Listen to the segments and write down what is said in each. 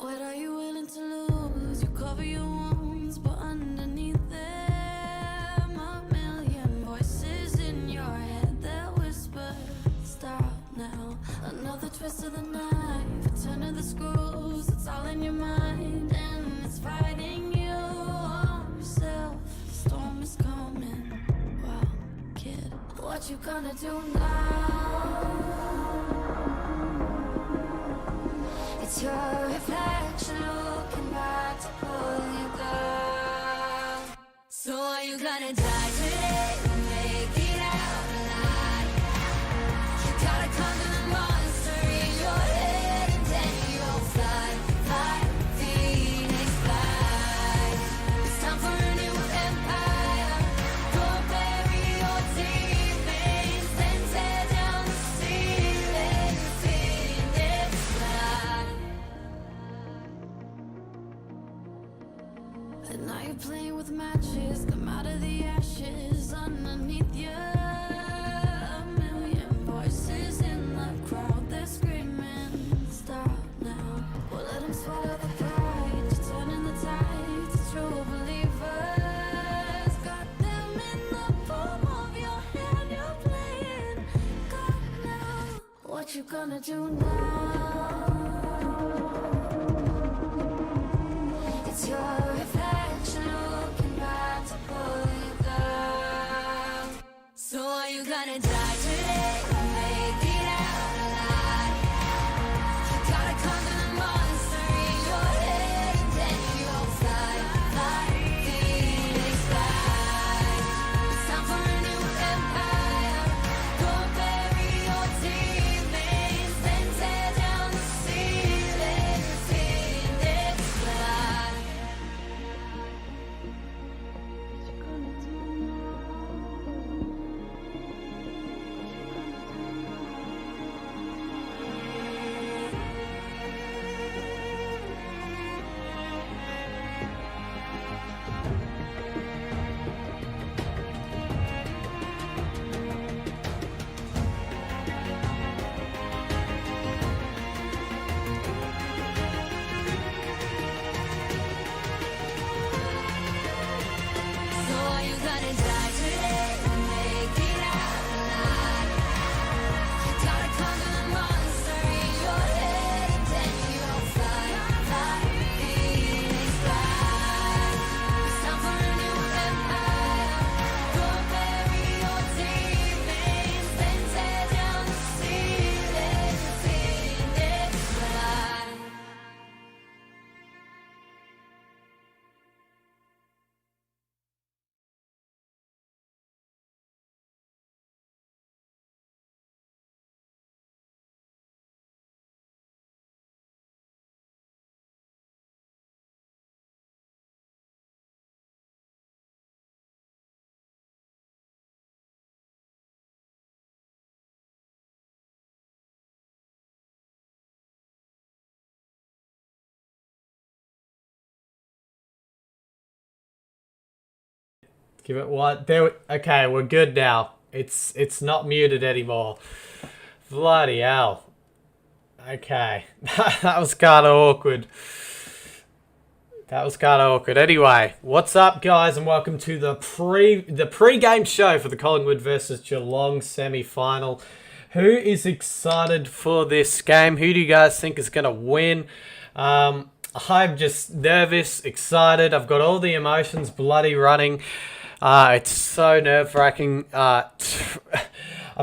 What are you willing to lose? You cover your wounds, but underneath them a million voices in your head that whisper, stop now. Another twist of the knife, a turn of the screws. It's all in your mind and it's fighting you on yourself. The storm is coming. Wow, kid, what you gonna do now? It's your reflection looking back to pull you down. So are you gonna die today or make it out alive? You gotta conquer the monster in your head and then you'll fly, fly, Phoenix fly. It's time for a new empire. Go bury your demons, then tear down the ceiling, Phoenix fly. And now you're playing with matches, come out of the ashes underneath you. A million voices in the crowd, they're screaming, stop now. Well, let them swallow the pride, you're turning the tide to true believers. Got them in the palm of your hand, you're playing God now. What you gonna do now? It's your reflection looking back to pull you down. So are you gonna die today or make it out alive? You gotta conquer the monster in your head and then you'll fly, fly, Phoenix fly. It's time for a new empire. Go bury your demons, then tear down the ceiling, Phoenix fly. So are you gonna die today or make it out alive? You gotta conquer the monster in your head and then you'll fly, fly, Phoenix fly. It's time for a new empire. Go bury your demons, then tear down the ceiling, Phoenix fly. Give it what? There. Okay, we're good now. It's not muted anymore. Bloody hell. Okay, that was kind of awkward. That was kind of awkward. Anyway, what's up, guys, and welcome to the pre-game show for the Collingwood versus Geelong semi-final. Who is excited for this game? Who do you guys think is going to win? I'm just nervous, excited. I've got all the emotions bloody running. It's so nerve-wracking. I've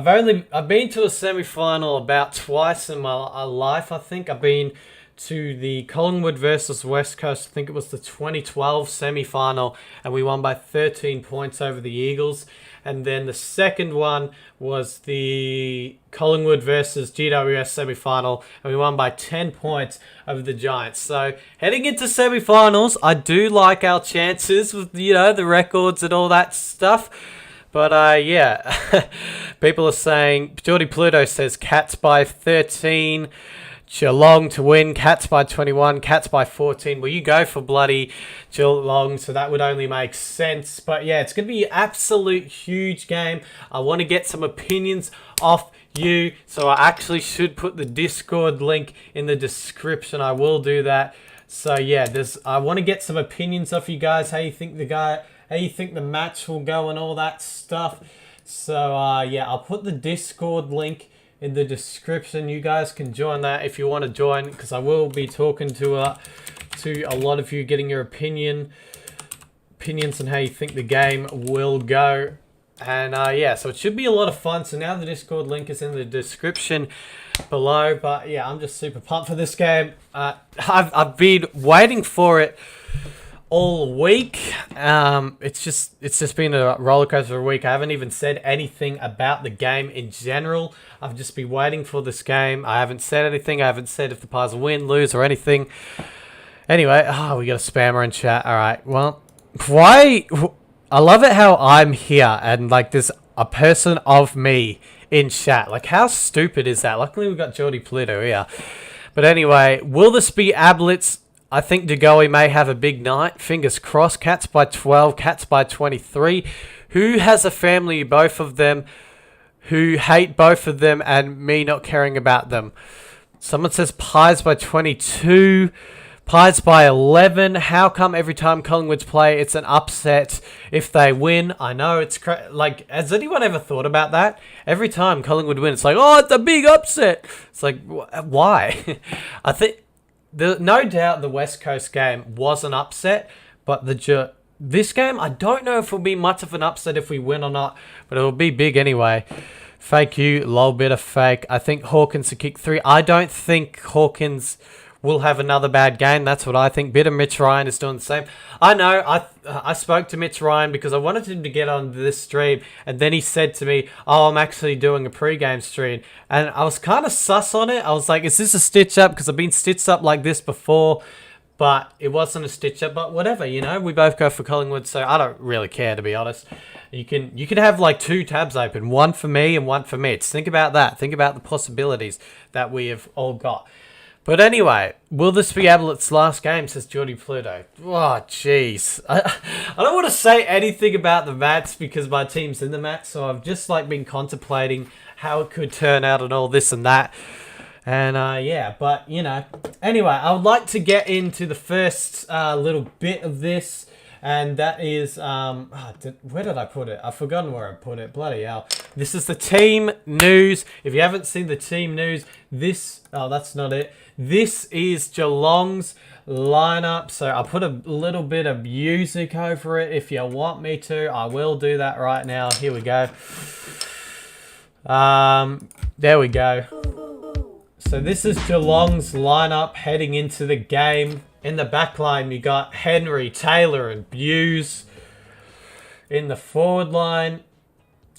been to a semi-final about twice in my life, I think. I've been to the Collingwood versus West Coast. I think it was the 2012 semi-final, and we won by 13 points over the Eagles. And then the second one was the Collingwood versus GWS semi-final, and we won by 10 points over the Giants. So heading into semi-finals, I do like our chances with, the records and all that stuff. But yeah, people are saying, Geordie Pluto says Cats by 13. Geelong to win. Cats by 21. Cats by 14. Well, you go for bloody Geelong, so that would only make sense. But yeah, it's going to be an absolute huge game. I want to get some opinions off you, so I actually should put the Discord link in the description. I will do that. So yeah, I want to get some opinions off you guys. How you think the match will go and all that stuff. So yeah, I'll put the Discord link in the description. You guys can join that if you want to join, because I will be talking to a lot of you, getting your opinions on how you think the game will go. And yeah, so it should be a lot of fun. So now the Discord link is in the description below. But yeah, I'm just super pumped for this game. I've been waiting for it all week. It's just been a roller coaster week. I haven't even said anything about the game in general. I've just been waiting for this game. I haven't said anything. I haven't said if the Pies win, lose, or anything. Anyway, we got a spammer in chat. All right, well, why? I love it how I'm here and like there's a person of me in chat. Like, how stupid is that? Luckily, we got Geordie Pluto here. But anyway, will this be Ablets? I think DeGoey may have a big night. Fingers crossed. Cats by 12. Cats by 23. Who has a family, both of them, who hate both of them and me not caring about them? Someone says Pies by 22. Pies by 11. How come every time Collingwood's play, it's an upset if they win? I know, it's like, has anyone ever thought about that? Every time Collingwood win, it's like, oh, it's a big upset. It's like, why? I think, no doubt the West Coast game was an upset, but this game, I don't know if it'll be much of an upset if we win or not, but it'll be big anyway. Fake you, lol, bit of fake. I think Hawkins to kick 3. I don't think Hawkins will have another bad game. That's what I think. Bit of Mitch Ryan is doing the same. I know. I spoke to Mitch Ryan because I wanted him to get on this stream, and then he said to me, "Oh, I'm actually doing a pre-game stream," and I was kind of sus on it. I was like, "Is this a stitch up?" Because I've been stitched up like this before, but it wasn't a stitch up. But whatever, you know. We both go for Collingwood, so I don't really care, to be honest. You can have like 2 tabs open, one for me and one for Mitch. Think about that. Think about the possibilities that we have all got. But anyway, will this be Ablett's last game, says Geordie Pluto. Oh, jeez. I don't want to say anything about the match because my team's in the match, so I've just like been contemplating how it could turn out and all this and that. And yeah, but you know. Anyway, I would like to get into the first little bit of this. And that is, where did I put it? I've forgotten where I put it. Bloody hell. This is the team news. If you haven't seen the team news, that's not it. This is Geelong's lineup. So I'll put a little bit of music over it if you want me to. I will do that right now. Here we go. There we go. So this is Geelong's lineup heading into the game. In the back line, you got Henry, Taylor, and Buse. In the forward line,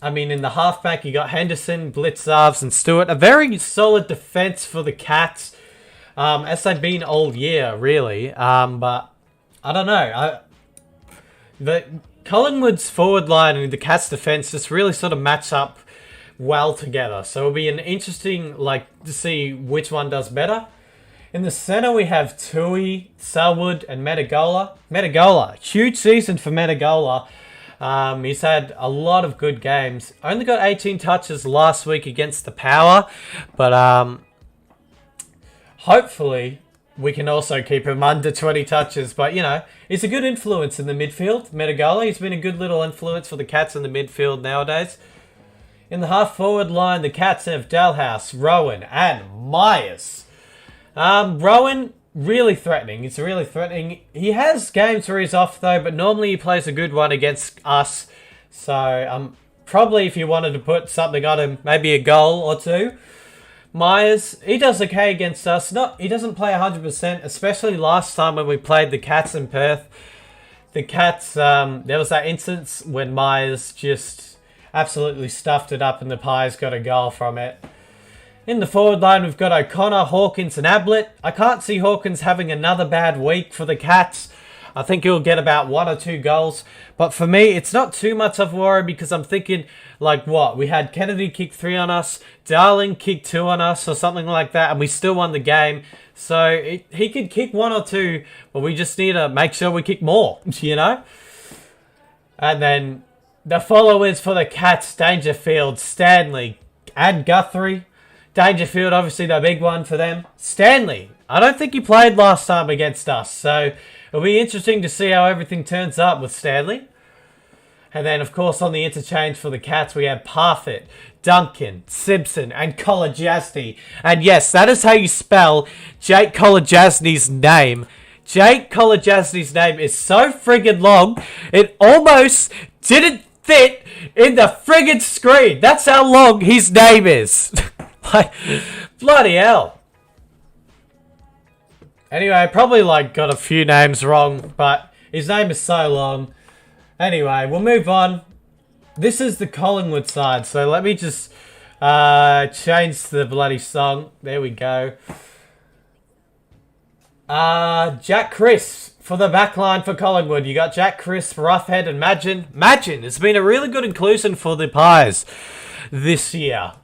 in the halfback, you got Henderson, Blitzarves, and Stewart. A very solid defense for the Cats, as they've been all year, really. But I don't know. The Collingwood's forward line and the Cats' defense just really sort of match up well together. So it'll be an interesting, to see which one does better. In the center, we have Tui, Selwood, and Menegola. Menegola, huge season for Menegola. He's had a lot of good games. Only got 18 touches last week against the Power. But hopefully we can also keep him under 20 touches. But, you know, he's a good influence in the midfield. Menegola, he's been a good little influence for the Cats in the midfield nowadays. In the half-forward line, the Cats have Dalhouse, Rowan, and Myers. Rowan, really threatening. He's really threatening. He has games where he's off, though, but normally he plays a good one against us. So, probably if you wanted to put something on him, maybe a goal or 2. Myers, he does okay against us. He doesn't play 100%, especially last time when we played the Cats in Perth. The Cats, there was that instance when Myers just absolutely stuffed it up and the Pies got a goal from it. In the forward line, we've got O'Connor, Hawkins, and Ablett. I can't see Hawkins having another bad week for the Cats. I think he'll get about 1 or 2 goals. But for me, it's not too much of a worry because I'm thinking, like what? We had Kennedy kick 3 on us, Darling kick 2 on us or something like that, and we still won the game. So he could kick 1 or 2, but we just need to make sure we kick more, you know? And then the followers for the Cats, Dangerfield, Stanley, and Guthrie. Dangerfield, obviously the big one for them. Stanley, I don't think he played last time against us, so it'll be interesting to see how everything turns up with Stanley. And then, of course, on the interchange for the Cats, we have Parfitt, Duncan, Simpson, and Kolajasny. And yes, that is how you spell Jake Kolajasny's name. Jake Kolajasny's name is so friggin' long, it almost didn't fit in the friggin' screen. That's how long his name is. Like, bloody hell. Anyway, I probably got a few names wrong, but his name is so long. Anyway, we'll move on. This is the Collingwood side, so let me just change the bloody song. There we go. Jack Crisp for the back line for Collingwood. You got Jack Crisp, Roughhead, and Magin. Magin has been a really good inclusion for the Pies this year.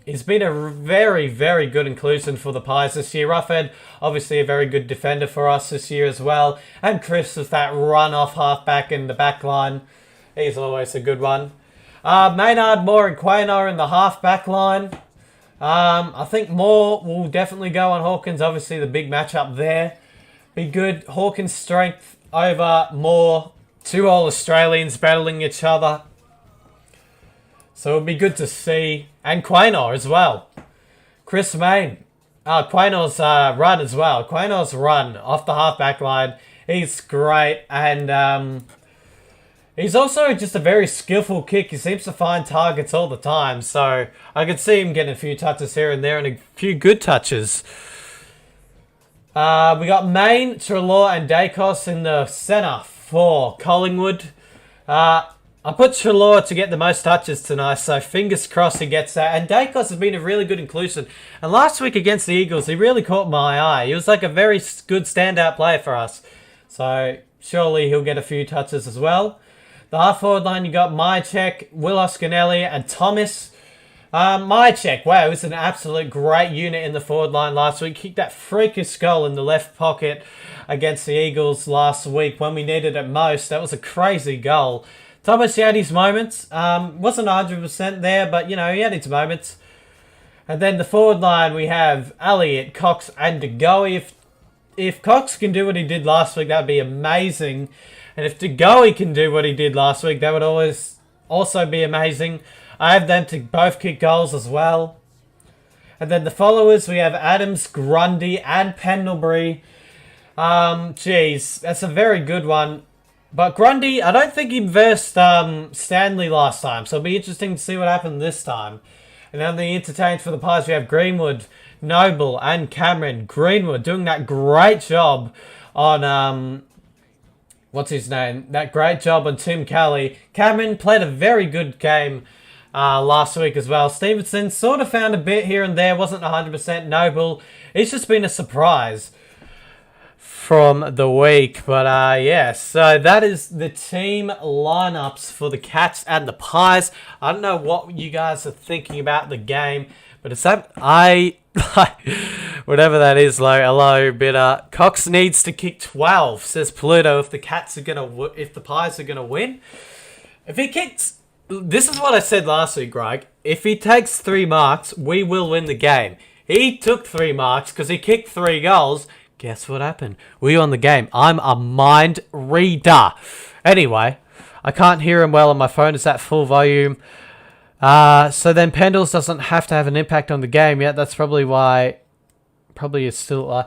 He's been a very, very good inclusion for the Pies this year. Roughhead, obviously a very good defender for us this year as well. And Chris is that run-off halfback in the back line. He's always a good one. Maynard, Moore, and Quaynor in the half-back line. I think Moore will definitely go on Hawkins. Obviously, the big matchup there. Be good. Hawkins' strength over Moore. 2 All-Australians battling each other. So it'll be good to see. And Quaynor as well. Chris Mayne. Quaynor's run as well. Quaynor's run off the half-back line. He's great. And he's also just a very skillful kick. He seems to find targets all the time. So I could see him getting a few touches here and there and a few good touches. We got Mayne, Treloar, and Dacos in the centre for Collingwood. I put Treloar to get the most touches tonight, so fingers crossed he gets that. And Dacos has been a really good inclusion. And last week against the Eagles, he really caught my eye. He was like a very good standout player for us. So surely he'll get a few touches as well. The half-forward line, you got Mychek, Will Oscanelli, and Thomas. Mychek, wow, he was an absolute great unit in the forward line last week. Kicked that freakish goal in the left pocket against the Eagles last week when we needed it most. That was a crazy goal. Thomas, he had his moments. Wasn't 100% there, but, you know, he had his moments. And then the forward line, we have Elliott, Cox, and De Goey. If Cox can do what he did last week, that would be amazing. And if De Goey can do what he did last week, that would always also be amazing. I have them to both kick goals as well. And then the followers, we have Adams, Grundy, and Pendlebury. Geez, that's a very good one. But Grundy, I don't think he versed Stanley last time, so it'll be interesting to see what happened this time. And on the interchange for the Pies, we have Greenwood, Noble, and Cameron. Greenwood doing that great job on, what's his name? That great job on Tim Kelly. Cameron played a very good game last week as well. Stevenson sort of found a bit here and there, wasn't 100%. Noble, it's just been a surprise from the week. But yeah, so that is the team lineups for the Cats and the Pies. I don't know what you guys are thinking about the game, but it's that whatever that is, hello, bitter. Cox needs to kick 12, says Pluto, if the Cats are if the Pies are gonna win. If he kicks, this is what I said last week, Greg. If he takes 3 marks, we will win the game. He took 3 marks because he kicked 3 goals. Guess what happened? We won the game. I'm a mind reader. Anyway, I can't hear him well on my phone. It's at full volume. So then Pendles doesn't have to have an impact on the game yet. That's probably why. Probably is still.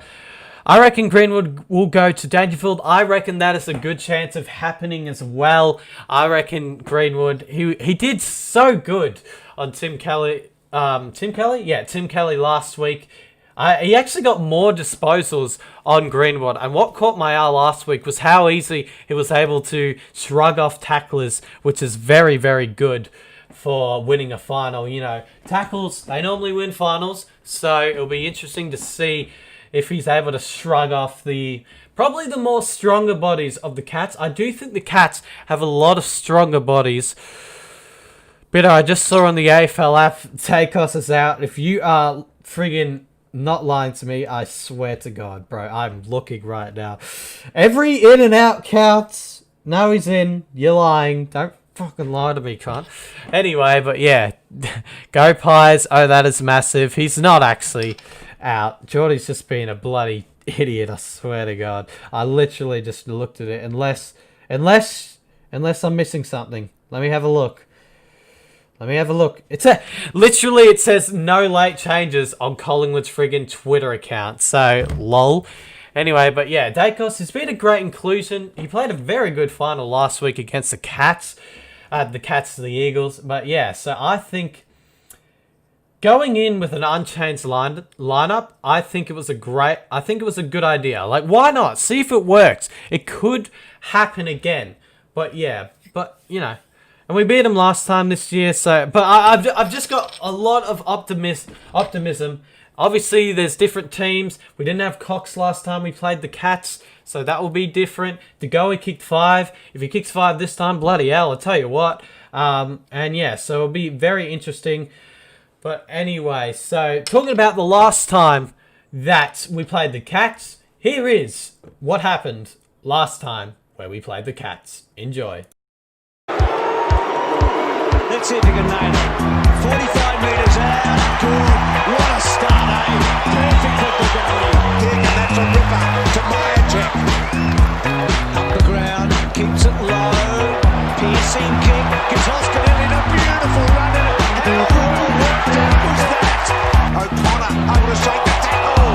I reckon Greenwood will go to Dangerfield. I reckon that is a good chance of happening as well. I reckon Greenwood. He did so good on Tim Kelly. Tim Kelly? Yeah, Tim Kelly last week. He actually got more disposals on Greenwood. And what caught my eye last week was how easy he was able to shrug off tacklers, which is very, very good for winning a final. You know, tackles, they normally win finals. So it'll be interesting to see if he's able to shrug off the probably the more stronger bodies of the Cats. I do think the Cats have a lot of stronger bodies. But I just saw on the AFL app, Takos is out. If you are friggin' not lying to me, I swear to God, bro, I'm looking right now. Every in and out counts. No, he's in. You're lying. Don't fucking lie to me, cunt. Anyway, but yeah. Go Pies. Oh, that is massive. He's not actually out. Geordie's just being a bloody idiot, I swear to God. I literally just looked at it. Unless I'm missing something. Let me have a look. Literally it says no late changes on Collingwood's friggin' Twitter account. So, lol. Anyway, but yeah, Dacos has been a great inclusion. He played a very good final last week against the Cats. The Cats to the Eagles. But yeah, so I think going in with an unchanged lineup, I think it was a good idea. Like, why not? See if it works. It could happen again. But yeah, you know. And we beat him last time this year, so... But I've just got a lot of optimism. Obviously, there's different teams. We didn't have Cox last time we played the Cats, so that will be different. DeGoey kicked 5. If he kicks 5 this time, bloody hell, I'll tell you what. And yeah, so it'll be very interesting. But anyway, so talking about the last time that we played the Cats, here is what happened last time where we played the Cats. Enjoy. Let's see if you can nail it. 45 metres out. Good. What a start, eh? Perfect for the goalie. Kick, and that's a ripper to Myercheck. Up the ground. Kicks it low. Piercing kick. Gets Hoskinen in a beautiful run at it. How well worked out was that? O'Connor able to shake the tackle.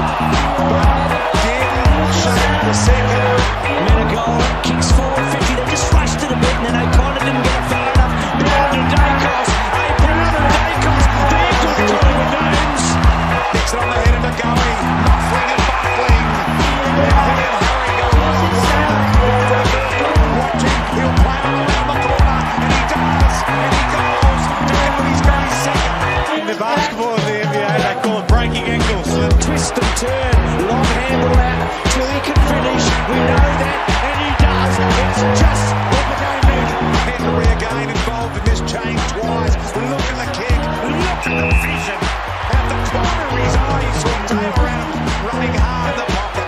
But didn't shake the second. Menegold kicks forward 50. They just rushed it a bit, and then O'Connor didn't get it far enough. Brown and Dacos. Hey, Brown and Dacos. They're good Collingwood names. Gets it on the head of McGoey. Muffling and buckling. Everything in hurry goes watching. He'll play it around the corner. And he does. And he goes. DeGoey's got his second. In the basketball of the NBA, they call it breaking ankles. Twist and turn. Long handle out. Till he can finish. We know that. And he does. It's just what the game needs. Henry again involved in this change twice. Look at the kick. Look at the vision. At the corner of his eye, he saw Dave around running hard in the pocket.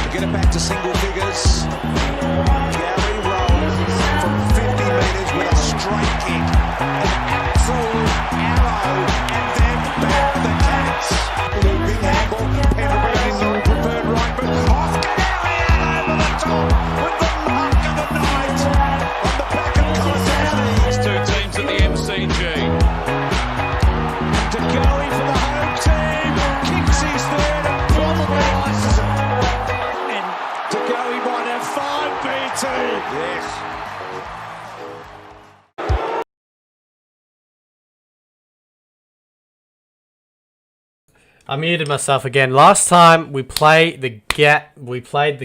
To get it back to single figures. Gary rolls from 50 metres with a straight kick. An absolute arrow. And then back the Cats. Looping handball. Henry is on preferred right foot. Hoskinen out over the top with the mark of the night. On the back of Collingwood. It's two teams at the MCG. DeGoey for the home team. Kicks his third and probably ices it. And DeGoey might have 5 BT. Yes. I muted myself again. Last time we played the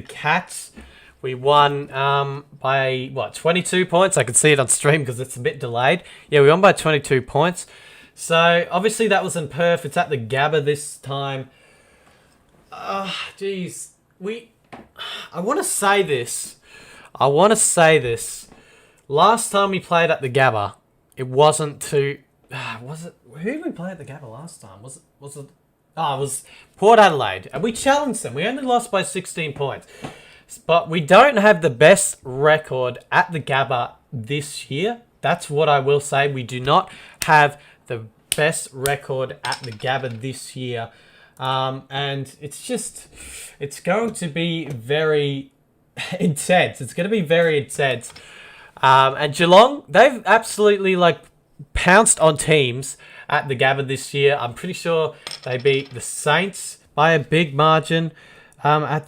Cats. We won by 22 points. I can see it on stream because it's a bit delayed. Yeah, we won by 22 points. So obviously that wasn't perf. It's at the Gabba this time. Jeez, I want to say this. Last time we played at the Gabba, it wasn't too. Was it? Who did we play at the Gabba last time? Was it? Oh, it was Port Adelaide. And we challenged them. We only lost by 16 points. But we don't have the best record at the Gabba this year. That's what I will say. We do not have the best record at the Gabba this year. And it's going to be very intense. It's going to be very intense. And Geelong, they've absolutely pounced on teams at the Gabba this year. I'm pretty sure they beat the Saints by a big margin. I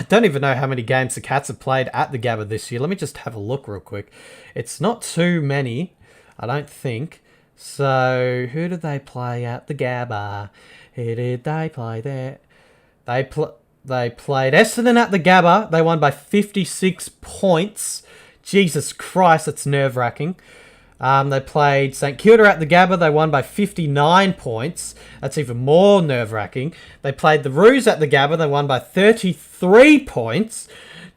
don't even know how many games the Cats have played at the Gabba this year. Let me just have a look real quick. It's not too many, I don't think. So, who did they play at the Gabba? Who did they play there? They played Essendon at the Gabba. They won by 56 points. Jesus Christ, that's nerve-wracking. They played St Kilda at the Gabba. They won by 59 points. That's even more nerve-wracking. They played the Roos at the Gabba. They won by 33 points.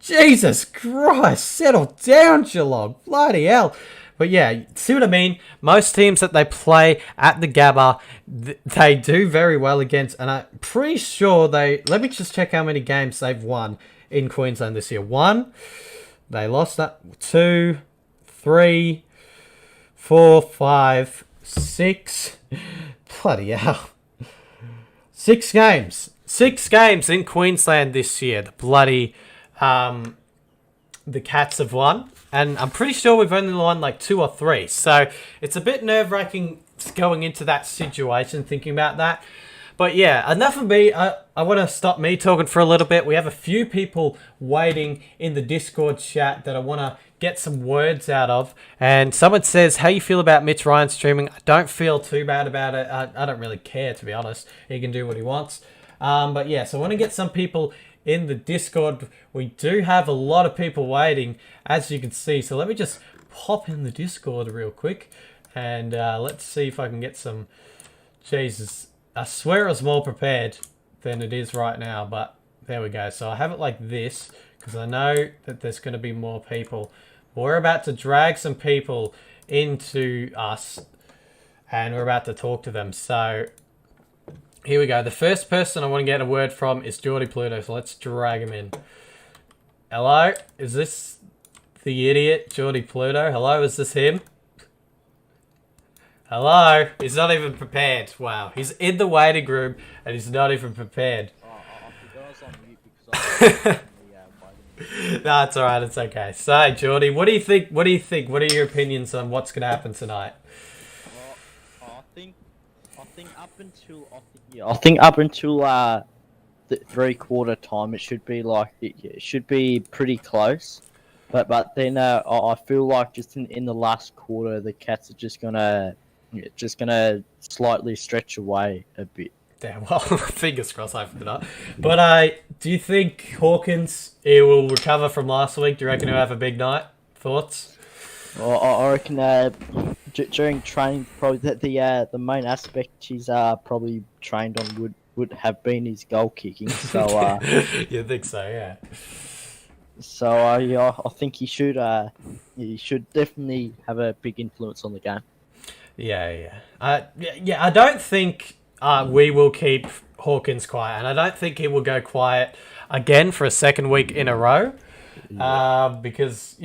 Jesus Christ, settle down, Geelong. Bloody hell. But yeah, see what I mean? Most teams that they play at the Gabba, they do very well against. And I'm pretty sure they... Let me just check how many games they've won in Queensland this year. 1, they lost that. 2, 3, 4, 5, 6. Bloody hell. 6 games. 6 games in Queensland this year. The bloody... the Cats have won. And I'm pretty sure we've only won like 2 or 3. So it's a bit nerve-wracking going into that situation, thinking about that. But yeah, enough of me. I want to stop me talking for a little bit. We have a few people waiting in the Discord chat that I want to get some words out of. And someone says, how you feel about Mitch Ryan streaming? I don't feel too bad about it. I don't really care, to be honest. He can do what he wants. But yeah, so I want to get some people in the Discord. We do have a lot of people waiting, as you can see. So let me just pop in the Discord real quick. And let's see if I can get some... Jesus. I swear I was more prepared than it is right now, but there we go. So I have it like this because I know that there's going to be more people. We're about to drag some people into us and we're about to talk to them. So here we go. The first person I want to get a word from is Geordie Pluto, so let's drag him in. Hello? Is this the idiot Geordie Pluto? Hello? Is this him? Hello? He's not even prepared. Wow. He's in the waiting room and he's not even prepared. No, it's alright. It's okay. So, Geordie, what do you think? What are your opinions on what's going to happen tonight? I think up until the 3/4 time, it should be it should be pretty close. But then I feel like just in the last quarter, the Cats are just gonna slightly stretch away a bit. Yeah, well, fingers crossed, hopefully not. But do you think Hawkins will recover from last week? Do you reckon he'll have a big night? Thoughts? Well, I reckon during training, probably the main aspect he's probably trained on would have been his goal kicking. So you think so? Yeah. So yeah, I think he should definitely have a big influence on the game. Yeah. I don't think we will keep Hawkins quiet, and I don't think he will go quiet again for a second week in a row. Because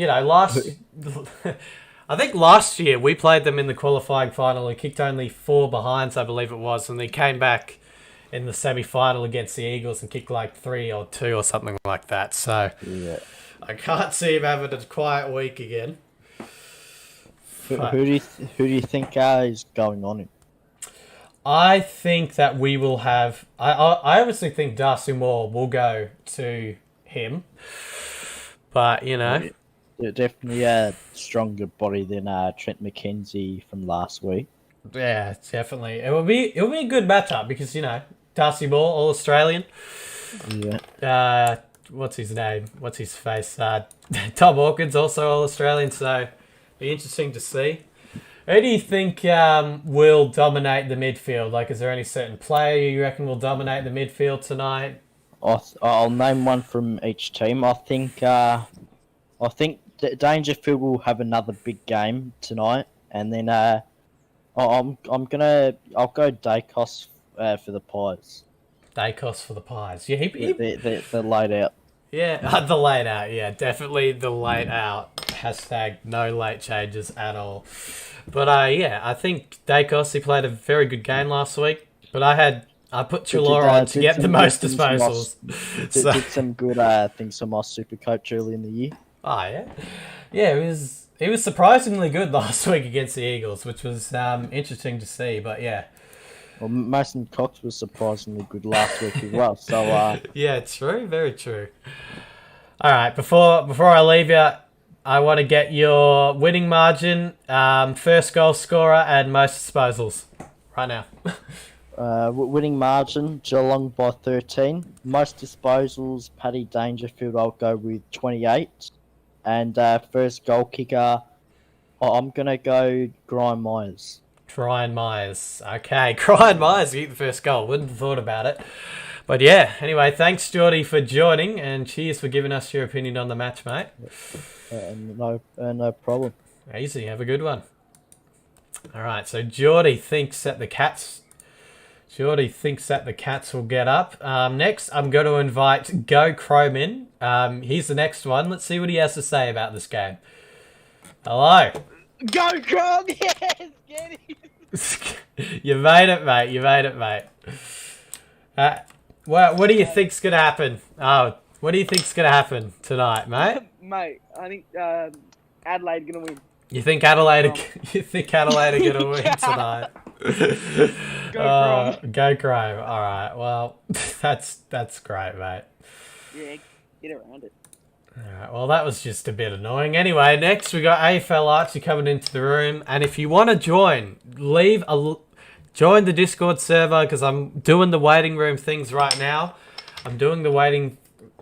I think last year we played them in the qualifying final and kicked only 4 behinds, I believe it was, and they came back in the semi-final against the Eagles and kicked like 3 or 2 or something like that. So yeah, I can't see him having a quiet week again. Who do you think is going on him? I think that we will have... I obviously think Darcy Moore will go to him. But, Definitely a stronger body than Trent McKenzie from last week. Yeah, definitely. It'll be a good matchup because, Darcy Moore, All-Australian. Yeah. What's his name? What's his face? Tom Hawkins, also All-Australian, so be interesting to see. Who do you think will dominate the midfield? Like, is there any certain player you reckon will dominate the midfield tonight? I'll name one from each team. I think Dangerfield will have another big game tonight, and then I'll go Dacos for the Pies. Dacos for the Pies. Yeah, they're laid out. Yeah, the late out. Yeah, definitely the late out. Hashtag no late changes at all. But I think Dacos, he played a very good game last week. But I put Trelaw on to get the most disposals. Did some good things for my super coach early in the year. Oh yeah, yeah. It was surprisingly good last week against the Eagles, which was interesting to see. But yeah. Well, Mason Cox was surprisingly good last week as well. So yeah, true, very true. All right, before I leave you, I want to get your winning margin, first goal scorer, and most disposals right now. Winning margin, Geelong by 13. Most disposals, Paddy Dangerfield, I'll go with 28. And first goal kicker, I'm gonna go Brian Myers. Ryan Myers. Okay, Ryan Myers get the first goal. Wouldn't have thought about it. But yeah, anyway, thanks, Geordie, for joining, and cheers for giving us your opinion on the match, mate. No problem. Easy, have a good one. All right, so Geordie thinks that the Cats will get up. Next, I'm going to invite Go Chrome in. Here's the next one. Let's see what he has to say about this game. Hello. Go Chrome! Yes, get it. You made it, mate. You made it, mate. What do you think's gonna happen? Oh, what do you think's gonna happen tonight, mate? Mate, I think Adelaide gonna win. You think Adelaide? You think Adelaide are gonna win tonight? Go Chrome. All right. Well, that's great, mate. Yeah, get around it. Alright, well that was just a bit annoying. Anyway, next we got AFL Archie coming into the room, and if you want to join, join the Discord server because I'm doing the waiting room things right now. I'm doing the waiting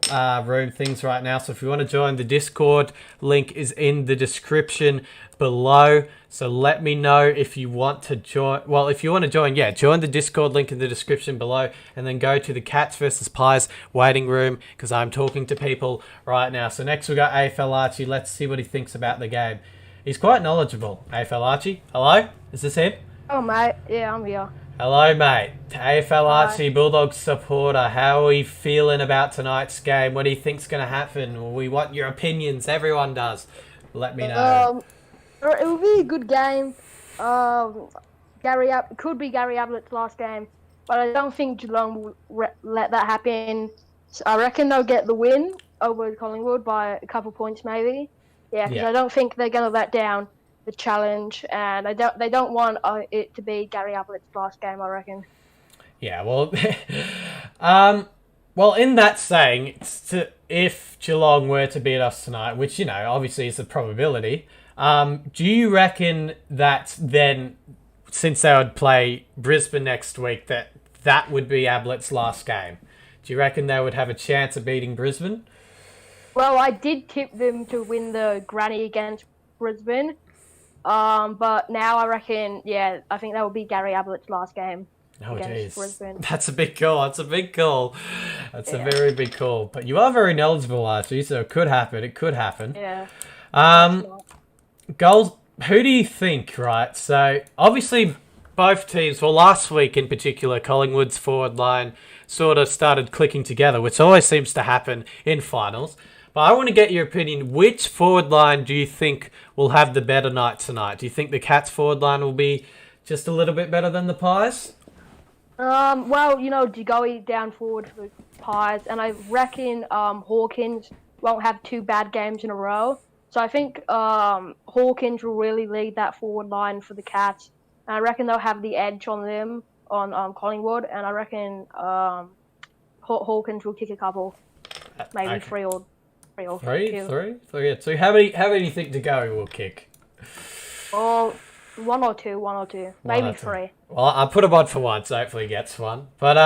room things right now, so if you want to join, the Discord link is in the description below. So let me know if you want to join. Well, if you want to join, yeah, join the Discord link in the description below, and then go to the Cats versus Pies waiting room because I'm talking to people right now. So next we got AFL Archie. Let's see what he thinks about the game. He's quite knowledgeable. AFL Archie, hello? Is this him? Oh, mate. Yeah, I'm here. Hello, mate. AFL Archie, Bulldogs supporter. How are we feeling about tonight's game? What do you think's going to happen? We want your opinions. Everyone does. Let me know. It will be a good game. It could be Gary Ablett's last game, but I don't think Geelong will let that happen. So I reckon they'll get the win over Collingwood by a couple points, maybe. Yeah, because I don't think they're going to let down the challenge, and they don't want it to be Gary Ablett's last game, I reckon. Yeah, well, well, in that saying, if Geelong were to beat us tonight, which, you know, obviously is a probability, do you reckon that then, since they would play Brisbane next week, that would be Ablett's last game? Do you reckon they would have a chance of beating Brisbane? Well, I did tip them to win the granny against Brisbane, but now I reckon, I think that will be Gary Ablett's last game. Oh, against jeez. Brisbane. That's a big call. That's a big call. That's a very big call. But you are very knowledgeable, Archie, so it could happen. It could happen. Yeah. Goals. Who do you think, right? So, obviously, both teams, well, last week in particular, Collingwood's forward line sort of started clicking together, which always seems to happen in finals. But I want to get your opinion. Which forward line do you think will have the better night tonight? Do you think the Cats forward line will be just a little bit better than the Pies? Well, you know, Degoe down forward for the Pies, and I reckon Hawkins won't have two bad games in a row. So I think Hawkins will really lead that forward line for the Cats. And I reckon they'll have the edge on them, on Collingwood, and I reckon Hawkins will kick a couple, maybe three or two. Three. How many do you think Degoe will kick? Oh, one or two, maybe three. Well, I put him on for one, so hopefully he gets one. But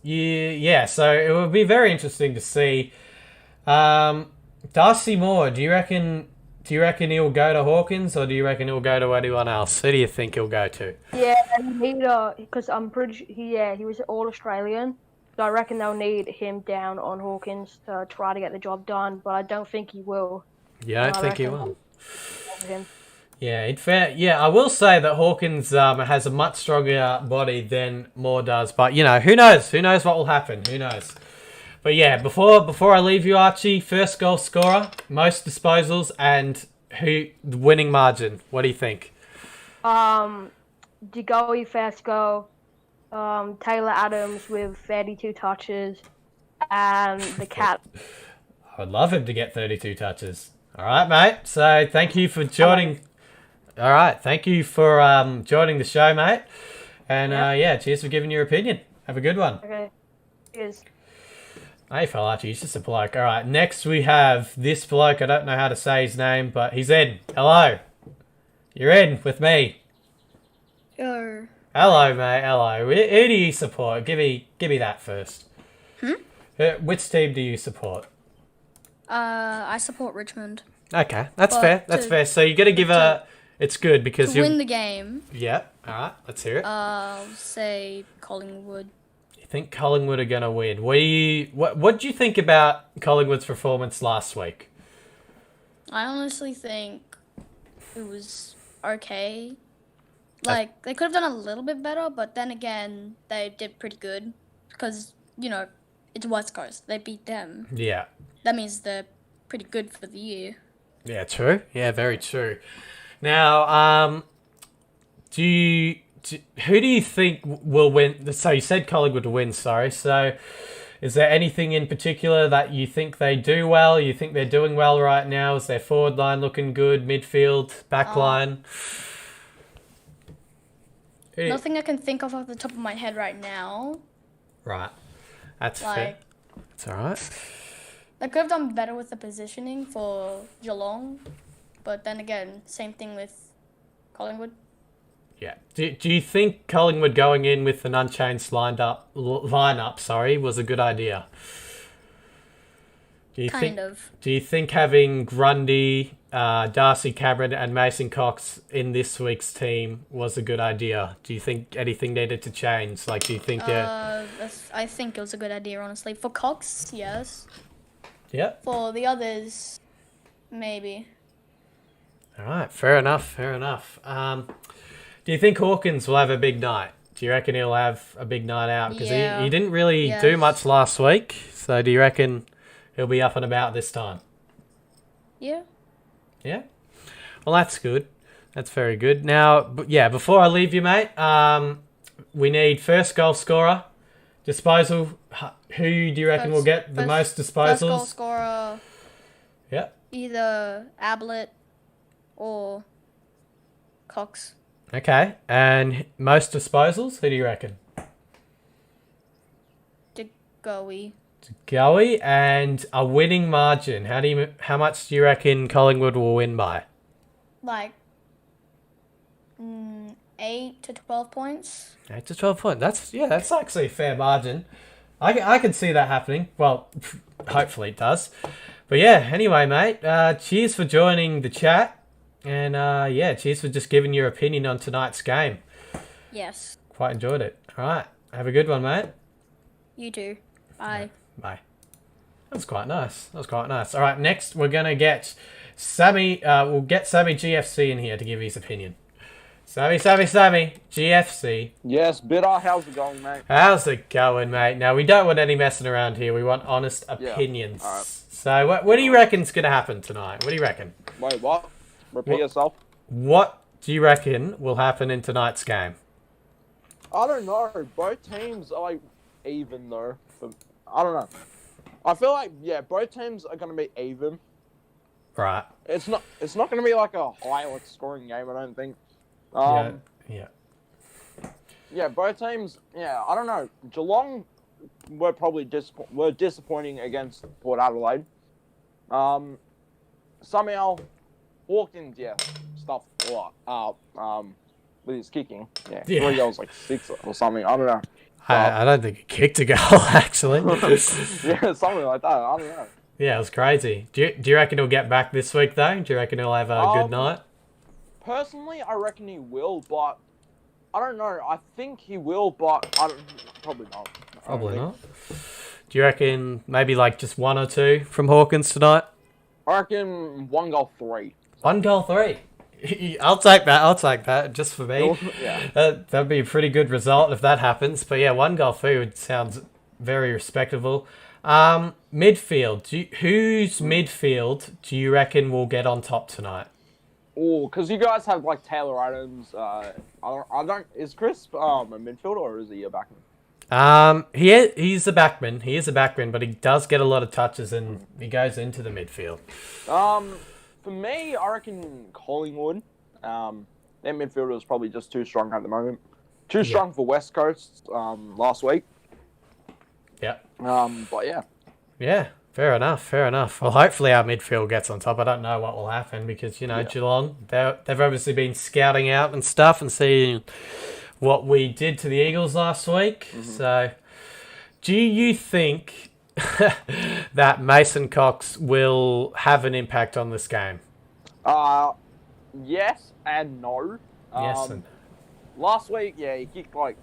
yeah. So it will be very interesting to see. Darcy Moore, do you reckon he'll go to Hawkins, or do you reckon he'll go to anyone else? Who do you think he'll go to? Yeah, because I'm pretty sure he was all Australian, so I reckon they'll need him down on Hawkins to try to get the job done. But I don't think he will. Yeah, I don't think he will. Him. Yeah, in fair. Yeah, I will say that Hawkins has a much stronger body than Moore does, but you know, who knows? Who knows what will happen? Who knows? But yeah, before I leave you, Archie, first goal scorer, most disposals, and the winning margin. What do you think? Degoe first goal, Taylor Adams with 32 touches, and the Cat. I would love him to get 32 touches. All right, mate. So thank you for joining. All right, thank you for joining the show, mate. And cheers for giving your opinion. Have a good one. Okay. Cheers. Hey, fella, Archie, he's just a bloke. All right, next we have this bloke. I don't know how to say his name, but he's in. Hello. You're in with me. Hello. Hello, mate. Hello. Who do you support? Give me that first. Which team do you support? I support Richmond. Okay, that's But fair. That's to- fair. So you got to give a. It's good because To you win the game, Yeah. All right. Let's hear it. I'll say Collingwood. You think Collingwood are going to win? What do you think about Collingwood's performance last week? I honestly think it was okay. Like, they could have done a little bit better, but then again, they did pretty good. Because, it's West Coast. They beat them. Yeah. That means they're pretty good for the year. Yeah. True. Yeah. Very true. Now, who do you think will win? So you said Collingwood will win. Sorry. So, is there anything in particular that you think they do well? You think they're doing well right now? Is their forward line looking good? Midfield, back line? Nothing I can think of off the top of my head right now. Right. That's fair. Like, That's all right. they could have done better with the positioning for Geelong. But then again, same thing with Collingwood. Yeah. Do you think Collingwood going in with an unchanged lineup, was a good idea? Do you Kind of. Do you think having Grundy, Darcy Cameron, and Mason Cox in this week's team was a good idea? Do you think anything needed to change? Like, do you think I think it was a good idea, honestly. For Cox, yes. Yeah. For the others, maybe. All right. Fair enough. Fair enough. Do you think Hawkins will have a big night? Do you reckon he'll have a big night out? Because Yeah. he didn't really do Yes. much last week. So do you reckon he'll be up and about this time? Yeah. Yeah. Well, that's good. That's very good. Now, before I leave you, mate, we need first goal scorer, disposal. Who do you reckon will get the most First goal disposals? scorer, Yeah. either Ablett or Cox. Okay. And most disposals? Who do you reckon? Goey. Goey, and a winning margin. How much do you reckon Collingwood will win by? Like 8 to 12 points. 8 to 12 points. That's actually a fair margin. I can see that happening. Well, hopefully it does. But yeah, anyway, mate, cheers for joining the chat. And cheers for just giving your opinion on tonight's game. Yes. Quite enjoyed it. All right. Have a good one, mate. You too. Bye. Bye. That was quite nice. All right, next we're going to get Sammy. We'll get Sammy GFC in here to give his opinion. Sammy, GFC. Yes, Bitter, how's it going, mate? How's it going, mate? Now, we don't want any messing around here. We want honest Yeah, opinions. alright. So, what do you reckon's going to happen tonight? What do you reckon? Wait, what? Repeat yourself. What do you reckon will happen in tonight's game? I don't know. Both teams are like even though. But I don't know. I feel like both teams are gonna be even. Right. It's not gonna be like a high scoring game. I don't think. Yeah. Yeah, both teams. Yeah, I don't know. Geelong were probably disappointing against Port Adelaide. Somehow Hawkins, stuffed a lot. With his kicking, 3 goals, like 6 or something. I don't know. I don't think he kicked a goal, actually. Yeah, something like that. I don't know. Yeah, it was crazy. Do you reckon he'll get back this week, though? Do you reckon he'll have a good night? Personally, I reckon he will, but I don't know. I think he will, but probably not. Probably not. Do you reckon maybe like just 1 or 2 from Hawkins tonight? I reckon 1 goal 3. 1 goal 3. I'll take that just for me. Yeah. That'd be a pretty good result if that happens. But yeah, 1 goal 3 sounds very respectable. Midfield. Whose midfield do you reckon will get on top tonight? Oh, because you guys have like Taylor Adams. I don't. Is Chris a midfielder or is he a backman? He's a backman. He is a backman, but he does get a lot of touches and he goes into the midfield. For me, I reckon Collingwood. Their midfielder is probably just too strong at the moment. Too strong for West Coast last week. Yeah. But yeah. Yeah, fair enough. Well, hopefully our midfield gets on top. I don't know what will happen because, Geelong, they've obviously been scouting out and stuff and seeing what we did to the Eagles last week. Mm-hmm. So, do you think that Mason Cox will have an impact on this game? Yes and no. Yes and Last week, yeah, he kicked I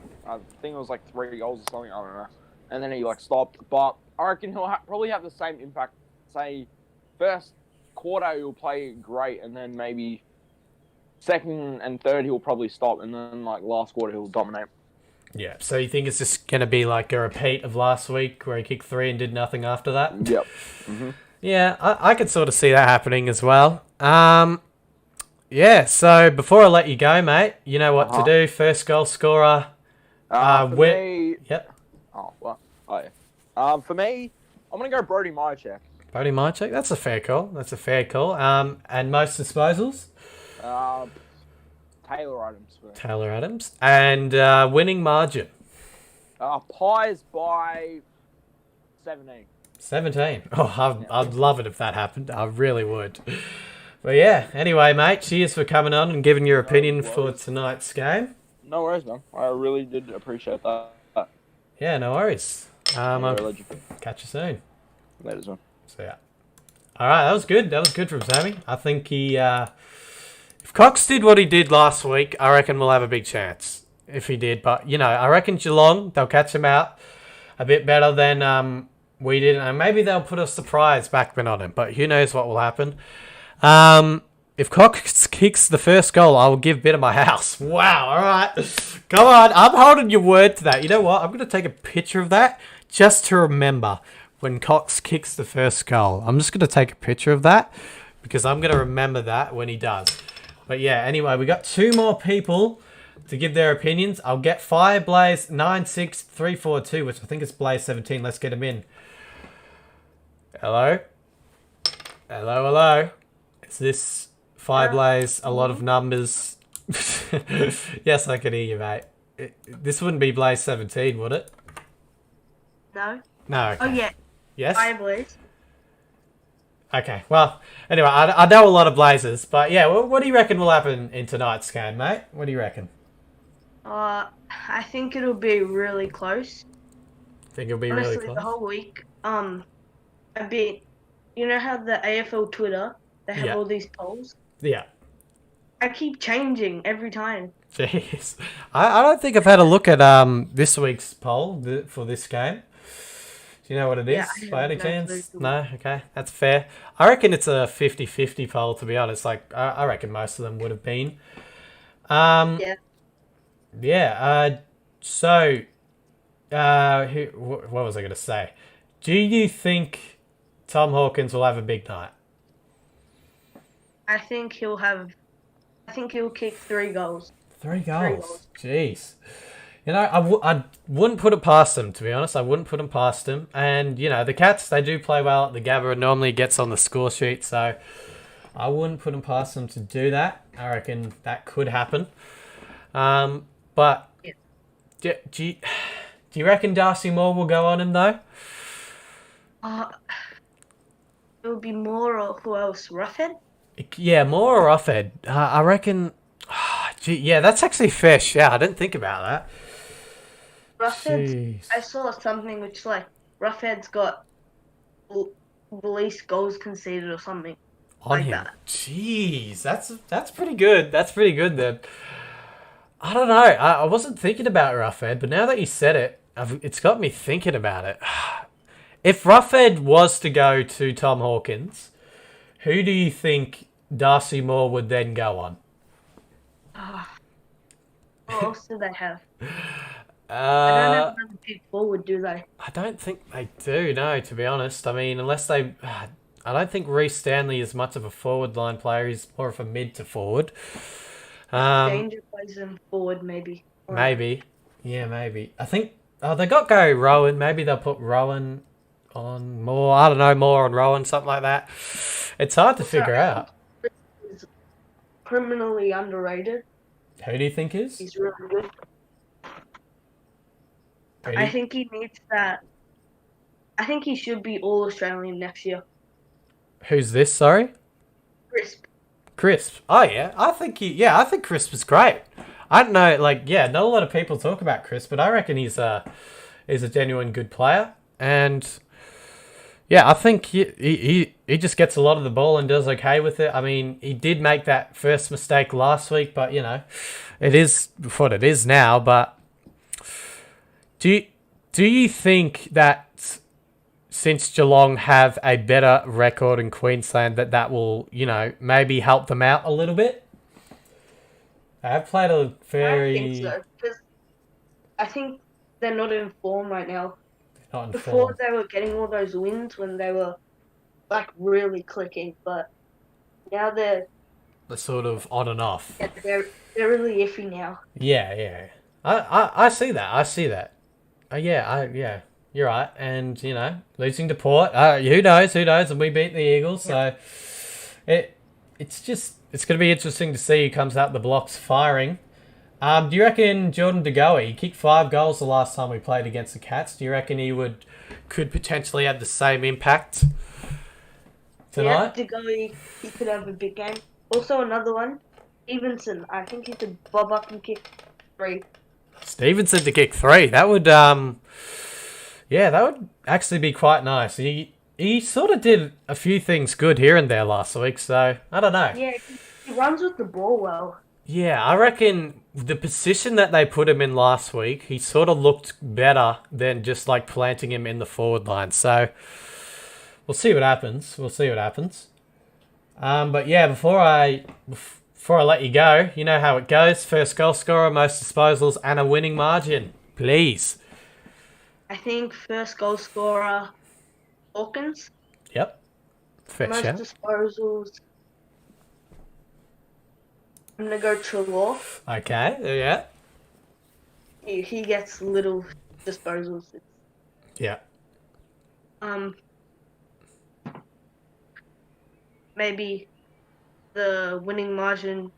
think it was 3 goals or something. I don't know, and then he stopped. But I reckon he'll probably have the same impact. Say, first quarter he'll play great, and then maybe second and third he'll probably stop, and then last quarter he'll dominate. Yeah, so you think it's just going to be like a repeat of last week where he kicked 3 and did nothing after that? Yep. Yeah, I could sort of see that happening as well. Yeah, so before I let you go, mate, you know what to do. First goal scorer. For me... Yep. Oh, well. Oh, yeah. For me, I'm going to go Brody Myercheck. Brody Myercheck, that's a fair call. And most disposals? Taylor Adams. Taylor Adams. And winning margin? Pies by 17. 17. Oh, I'd love it if that happened. I really would. But yeah, anyway, mate, cheers for coming on and giving your opinion for tonight's game. No worries, man. I really did appreciate that. Yeah, no worries. I'll catch you soon. Later, man. So yeah. All right, that was good. That was good from Sammy. I think he, if Cox did what he did last week, I reckon we'll have a big chance. If he did, but I reckon Geelong, they'll catch him out a bit better than we did, and maybe they'll put a surprise backman on him. But who knows what will happen? If Cox kicks the first goal, I will give bit of my house. Wow, all right. Come on, I'm holding your word to that. You know what? I'm going to take a picture of that just to remember when Cox kicks the first goal. I'm just going to take a picture of that because I'm going to remember that when he does. But yeah, anyway, we got 2 more people to give their opinions. I'll get Fireblaze 96342, which I think is Blaze 17. Let's get him in. Hello? Hello? Is this Fireblaze? A lot of numbers. Yes, I can hear you, mate. This wouldn't be Blaze 17, would it? No. No. Okay. Oh, yeah. Yes? Fireblaze. Okay, well, anyway, I know a lot of Blazers, but yeah, what do you reckon will happen in tonight's game, mate? What do you reckon? I think it'll be really close. Think it'll be Honestly, really close? the whole week, you know how the AFL Twitter, they have all these polls? Yeah. I keep changing every time. Jeez. I don't think I've had a look at this week's poll for this game. Do you know what it is by any chance? No? Okay, that's fair. I reckon it's a 50-50 poll, to be honest. I reckon most of them would have been. Yeah. Yeah, so, what was I going to say? Do you think Tom Hawkins will have a big night? I think he'll kick 3 goals. 3 goals? Jeez. I wouldn't put it past him, to be honest. I wouldn't put him past him. And, the Cats, they do play well at the Gabba and normally gets on the score sheet, so I wouldn't put him past him to do that. I reckon that could happen. But do you reckon Darcy Moore will go on him, though? It would be Moore or who else? Roughhead? Yeah, Moore or Roughhead. I reckon... yeah, that's actually fair shout. I didn't think about that. Roughhead, I saw something which Roughhead's got the least goals conceded or something on him. That. Jeez, that's pretty good. That's pretty good then. I don't know. I wasn't thinking about Roughhead, but now that you said it, it's got me thinking about it. If Roughhead was to go to Tom Hawkins, who do you think Darcy Moore would then go on? What else do they have? I don't have another big forward, do they? I don't think they do, no, to be honest. I mean, unless they... I don't think Reece Stanley is much of a forward line player. He's more of a mid to forward. Danger plays them forward, maybe. Maybe. Yeah, maybe. I think... they got Gary Rowan. Maybe they'll put Rowan on Moore. I don't know, Moore on Rowan, something like that. It's hard to figure out. He's criminally underrated. Who do you think is? He's really good. I think he needs that. I think he should be All-Australian next year. Who's this, sorry? Crisp. Oh, yeah. I think Crisp is great. I don't know, not a lot of people talk about Crisp, but I reckon he's a genuine good player. And Yeah, I think he just gets a lot of the ball and does okay with it. I mean, he did make that first mistake last week, but you know, it is what it is now. But do you think that since Geelong have a better record in Queensland, that will, you know, maybe help them out a little bit? I've played a very... I think so, because I think they're not in form right now. Not in Before form. they were getting all those wins when they were like really clicking, but now they're Sort of on and off. yeah, they're really iffy now. Yeah. I see that. I see that. Yeah. You're right. And, you know, losing to Port, who knows? And we beat the Eagles, so it's going to be interesting to see who comes out the blocks firing. Do you reckon Jordan De Goey, he kicked 5 goals the last time we played against the Cats? Do you reckon he could potentially have the same impact tonight? Yeah, De Goey, he could have a big game. Also another one, Stevenson. I think he could bob up and kick 3. Stevenson to kick 3. That would that would actually be quite nice. He sort of did a few things good here and there last week, so I don't know. Yeah, he runs with the ball well. Yeah, I reckon the position that they put him in last week, he sort of looked better than just like planting him in the forward line. So we'll see what happens. But yeah, before I let you go, you know how it goes. First goal scorer, most disposals, and a winning margin. Please. I think first goal scorer, Hawkins. Yep. Fair Most shout. disposals, I'm going to go Trelaw. Okay, yeah. He gets little disposals. Yeah. Maybe the winning margin,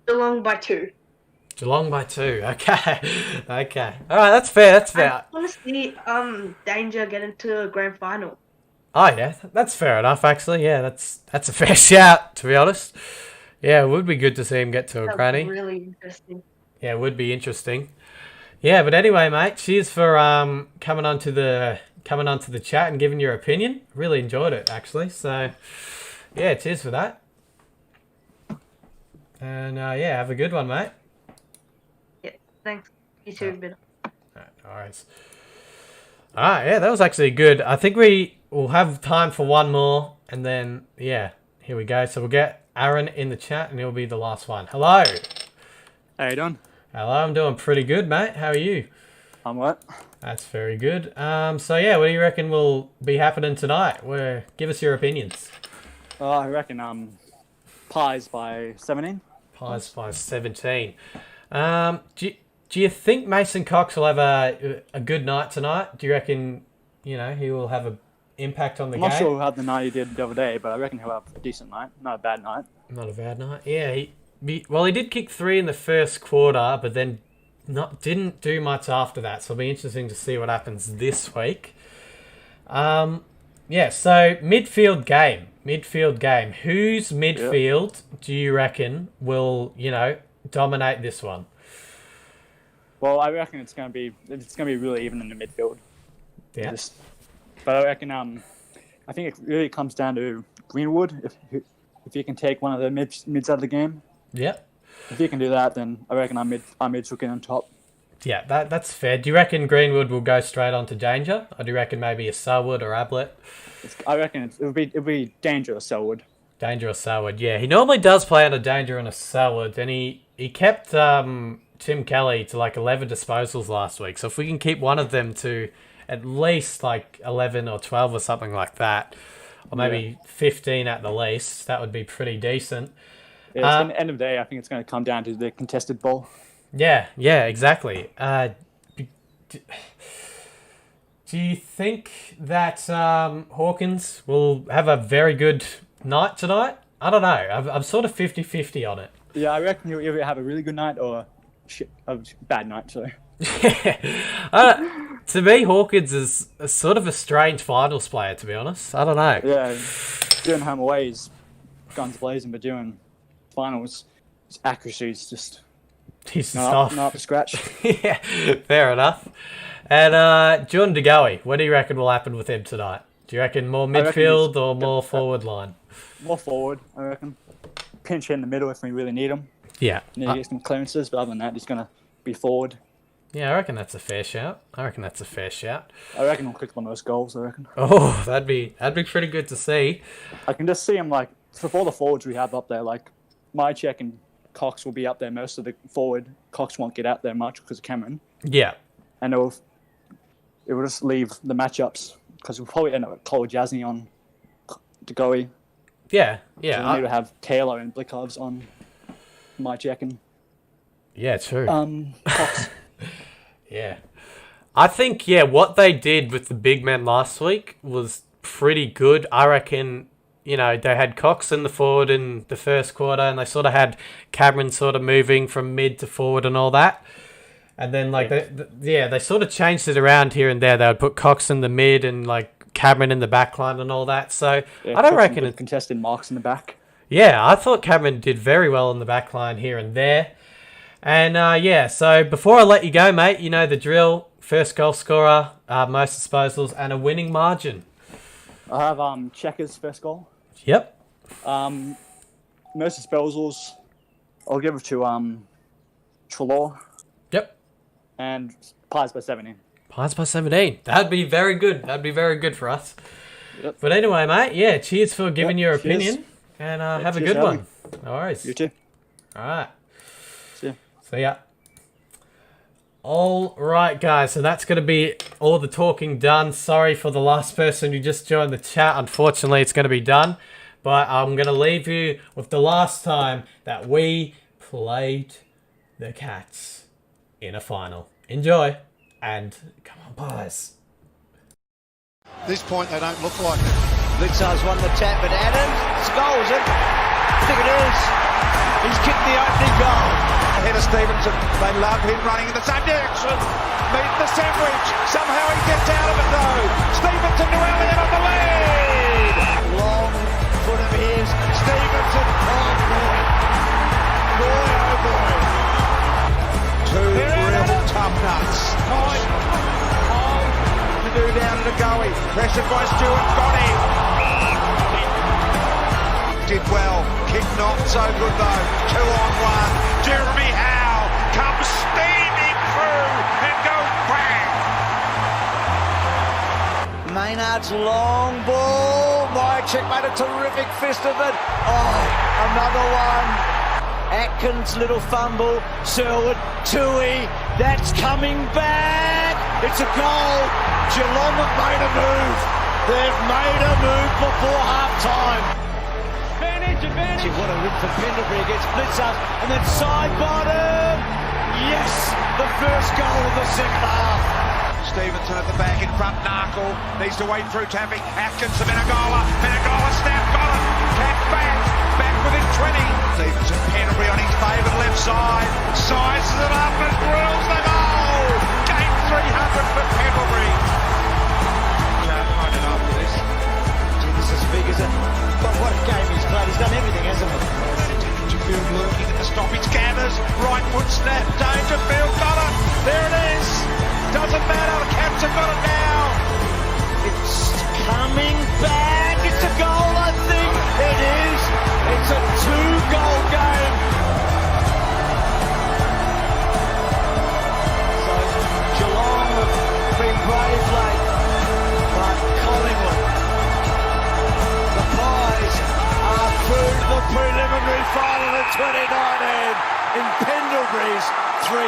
Geelong by 2. Geelong by 2. Okay. Okay. All right, that's fair. I want to see Danger get into a grand final. Oh, yeah. That's fair enough, actually. Yeah, that's a fair shout, to be honest. Yeah, it would be good to see him get to a That granny. would be really interesting. Yeah, it would be interesting. Yeah, but anyway, mate, cheers for coming onto the chat and giving your opinion. Really enjoyed it, actually. So, yeah, cheers for that. And yeah, have a good one, mate. Yeah, thanks. You too, bit. Alright, no worries. Alright, yeah, that was actually good. I think we will have time for one more, and then yeah, here we go. So we'll get Aaron in the chat, and he'll be the last one. Hello. How you doing? Hello, I'm doing pretty good, mate. How are you? I'm what? That's very good. So yeah, what do you reckon will be happening tonight? Give us your opinions. I reckon Pies by 17. Pies by 17. Do you think Mason Cox will have a good night tonight? Do you reckon, he will have an impact on the I'm game? not sure how the night he did the other day, but I reckon he'll have a decent night. Not a bad night. Not a bad night. Yeah, he did kick 3 in the first quarter, but then didn't do much after that. So it'll be interesting to see what happens this week. Yeah, so midfield game. Whose midfield do you reckon will, dominate this one? Well, I reckon it's gonna be really even in the midfield. Yeah. But I reckon I think it really comes down to Greenwood if he can take one of the mids out of the game. Yeah. If he can do that, then I reckon our mids will get on top. Yeah, that's fair. Do you reckon Greenwood will go straight on to Danger? Or do you reckon maybe a Selwood or Ablett? I reckon it'll be Danger or Selwood. Danger or Selwood, yeah. He normally does play under Danger and a Selwood, and he kept Tim Kelly to like 11 disposals last week. So if we can keep one of them to at least like 11 or 12 or something like that, or maybe 15 at the least, that would be pretty decent. Yeah, at the end of the day, I think it's going to come down to the contested ball. Yeah, exactly. Do you think that Hawkins will have a very good night tonight? I don't know. I'm sort of 50-50 on it. Yeah, I reckon he'll either have a really good night or a bad night. So. To me, Hawkins is sort of a strange finals player, to be honest. I don't know. Yeah, doing home away is guns blazing, but doing finals, his accuracy is just not up to scratch. Yeah, fair enough. And Jordan De Goey, what do you reckon will happen with him tonight? Do you reckon more reckon midfield he's or more gonna- forward line? More forward, I reckon. Pinch in the middle if we really need him. Yeah. Need to get some clearances, but other than that, he's going to be forward. Yeah, I reckon that's a fair shout. I reckon he'll kick the most goals, I reckon. Oh, that'd be pretty good to see. I can just see him, like, for all the forwards we have up there, like, Mychek and Cox will be up there most of the forward. Cox won't get out there much because of Cameron. Yeah. And it will just leave the matchups, because we'll probably end up with Cole Jasny on Degoe. Yeah. So we need to have Taylor and Blickovs on Mychek and Yeah, true. Cox. Yeah. I think, what they did with the big men last week was pretty good. I reckon, they had Cox in the forward in the first quarter, and they sort of had Cameron sort of moving from mid to forward and all that. And then, they sort of changed it around here and there. They would put Cox in the mid and, Cameron in the back line and all that. So, I don't reckon it's contested marks in the back. Yeah, I thought Cameron did very well in the back line here and there. And, so before I let you go, mate, you know the drill. First goal scorer, most disposals, and a winning margin. I have Checkers first goal. Yep. Most disposals, I'll give it to Trelaw. Yep. And Pies by 17. Pies by 17. That'd be very good. That'd be very good for us. Yep. But anyway, mate, cheers for giving your opinion. Cheers. And have a good one. No worries. You too. All right. See ya. See ya. All right, guys. So that's going to be all the talking done. Sorry for the last person who just joined the chat. Unfortunately, it's going to be done. But I'm going to leave you with the last time that we played the Cats in a final. Enjoy. And come on, Pies. At this point, they don't look like it. Blitzar's won the tap, but Adams scores it. I think it is. He's kicked the opening goal. Ahead of Stevenson. They love him running in the same direction. Meet the sandwich. Somehow he gets out of it though. Stevenson to Elliott on the lead. Long foot of his. Stevenson. Oh boy. Boy, oh boy. Two real tough nuts. To do down to Goey. Pressured by Stewart. Got him. Did well. Kick not so good though. 2-on-1. Jeremy Howe comes steaming through and goes bang. Maynard's long ball. Mychek made a terrific fist of it. Oh, another one. Atkins, little fumble. Selwood, Tui. That's coming back. It's a goal. Geelong have made a move. They've made a move before half-time. Advantage. What a rip for Pendlebury against Blitzer. And then side bottom. Yes, the first goal of the second half. Stevenson at the back in front. Narkle needs to wait through tapping. Atkins to Menegola. Menegola snap, got it. Tap back. Back within 20. Stevenson, Pendlebury on his favoured left side. Sizes it up and drills the goal. Game 300 for Pendlebury. Can't after this. Gee, this is big, is it? But what a game he's played. He's done everything, hasn't he? Dangerfield working at the stoppage. Gathers. Right foot snap. Dangerfield got it. There it is. Doesn't matter. The Cats have got it now. It's coming back. It's a goal, I think. It is. It's a 2-goal game. So Geelong have been brave late, but Collingwood, the Pies, are through the preliminary final of 2019 in Pendlebury's 300.